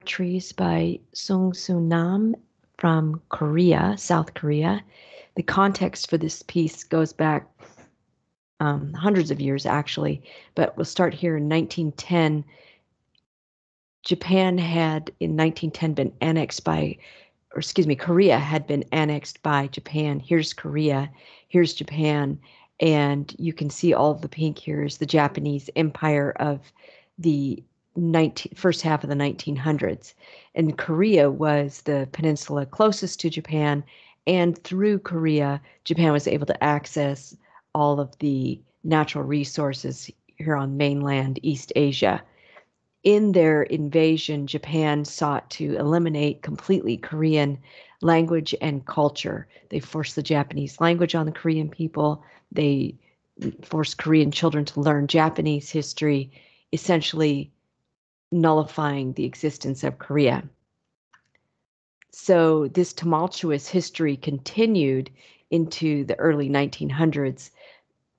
Trees by Sung Soo Nam from Korea, South Korea. The context for this piece goes back hundreds of years, actually, but we'll start here in 1910. Japan had, in 1910, been annexed by, or excuse me, Korea had been annexed by Japan. Here's Korea, here's Japan, and you can see all of the pink here is the Japanese empire of the first half of the 1900s. And Korea was the peninsula closest to Japan, and through Korea, Japan was able to access all of the natural resources here on mainland East Asia. In their invasion, Japan sought to eliminate completely Korean language and culture. They forced the Japanese language on the Korean people. They forced Korean children to learn Japanese history, essentially nullifying the existence of Korea. So this tumultuous history continued into the early 1900s.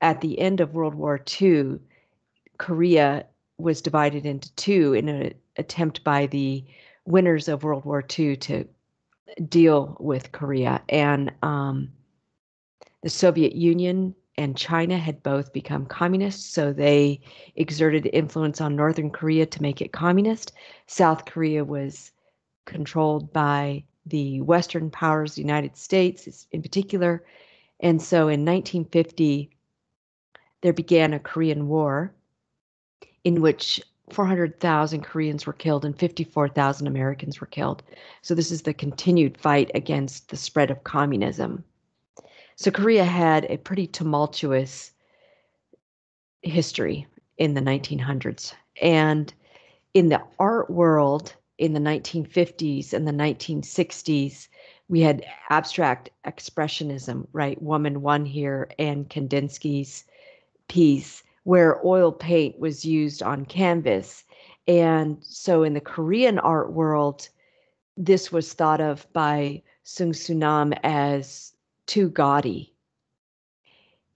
At the end of World War II, Korea was divided into two in an attempt by the winners of World War II to deal with Korea. And the Soviet Union and China had both become communist, so they exerted influence on Northern Korea to make it communist. South Korea was controlled by the Western powers, the United States in particular. And so in 1950, there began a Korean War in which 400,000 Koreans were killed and 54,000 Americans were killed. So this is the continued fight against the spread of communism. So Korea had a pretty tumultuous history in the 1900s. And in the art world in the 1950s and the 1960s, we had abstract expressionism, right? Woman One here and Kandinsky's piece where oil paint was used on canvas. And so in the Korean art world, this was thought of by Sung Soo Nam as too gaudy.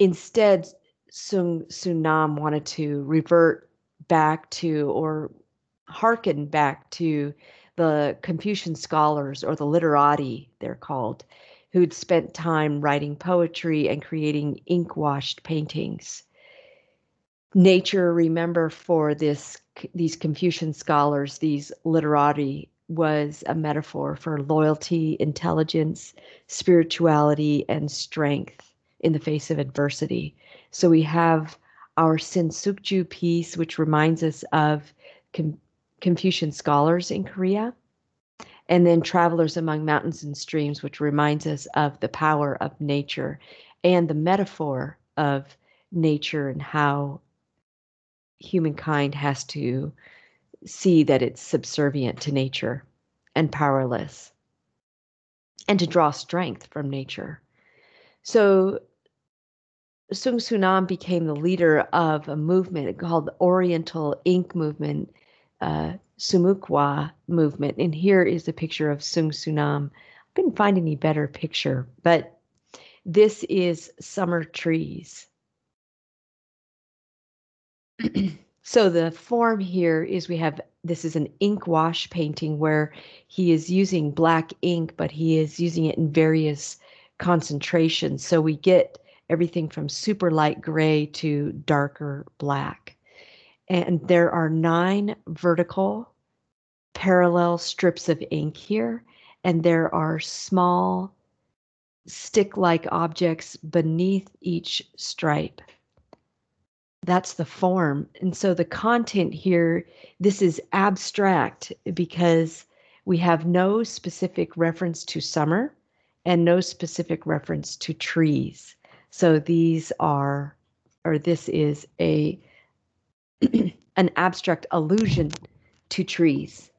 Instead, Sung Soo Nam wanted to revert back to or hearken back to the Confucian scholars, or the literati, they're called, who'd spent time writing poetry and creating ink-washed paintings. Nature, remember, for these Confucian scholars, these literati, was a metaphor for loyalty, intelligence, spirituality, and strength in the face of adversity. So we have our Sinsukju piece, which reminds us of Confucian scholars in Korea, and then Travelers Among Mountains and Streams, which reminds us of the power of nature and the metaphor of nature and how humankind has to see that it's subservient to nature and powerless, and to draw strength from nature. So Sung Soo Nam became the leader of a movement called the Oriental Ink Movement, Sumukwa movement. And here is a picture of Sung Soo Nam. I couldn't find any better picture, but this is Summer Trees. So the form here is this is an ink wash painting where he is using black ink, but he is using it in various concentrations. So we get everything from super light gray to darker black. And there are 9 vertical parallel strips of ink here, and there are small stick-like objects beneath each stripe. That's the form. And so the content here, this is abstract because we have no specific reference to summer and no specific reference to trees. So these are, or this is an abstract allusion to trees.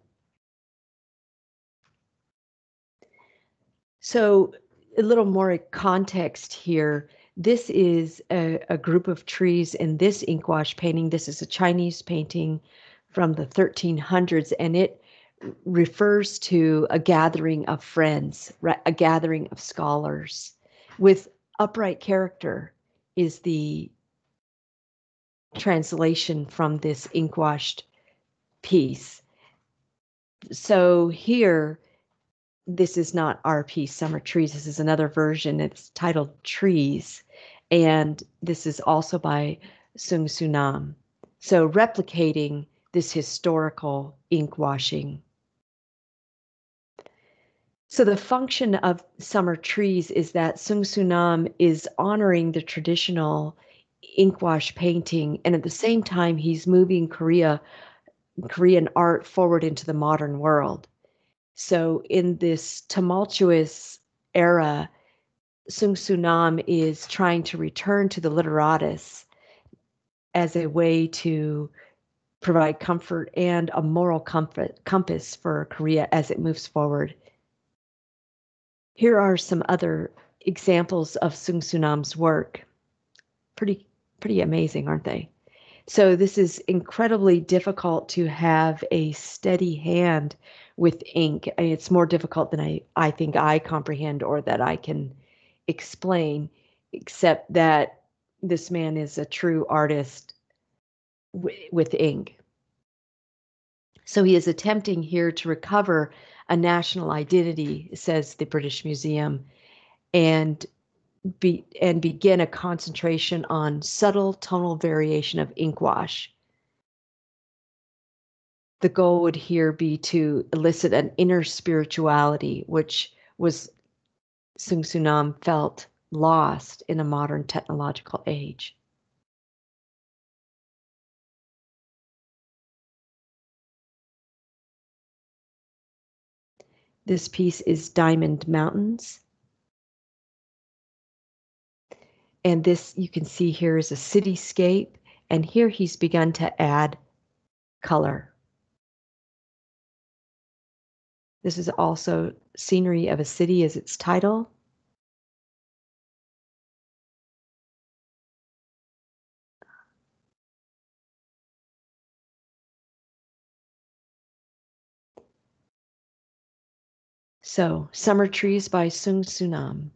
So a little more context here. This is a group of trees in this ink wash painting. This is a Chinese painting from the 1300s, and it refers to a gathering of friends, a gathering of scholars with upright character is the translation from this ink washed piece. So here, this is not our piece, Summer Trees. This is another version. It's titled Trees. And this is also by Sung Sunam. So replicating this historical ink washing. So the function of Summer Trees is that Sung Sunam is honoring the traditional ink wash painting, and at the same time, he's moving Korean art forward into the modern world. So in this tumultuous era, Sung Sunam is trying to return to the literatus as a way to provide comfort and a moral compass for Korea as it moves forward. Here are some other examples of Sung Sunam's work. Pretty amazing, aren't they? So this is incredibly difficult to have a steady hand with ink. It's more difficult than I think I comprehend or that I can explain, except that this man is a true artist with ink. So he is attempting here to recover a national identity, says the British Museum, and begin a concentration on subtle tonal variation of ink wash. The goal would here be to elicit an inner spirituality, which was Sung Sunam felt lost in a modern technological age. This piece is Diamond Mountains. And this you can see here is a cityscape. And here he's begun to add color. This is also Scenery of a City as its title. So, Summer Trees by Sung Sunam.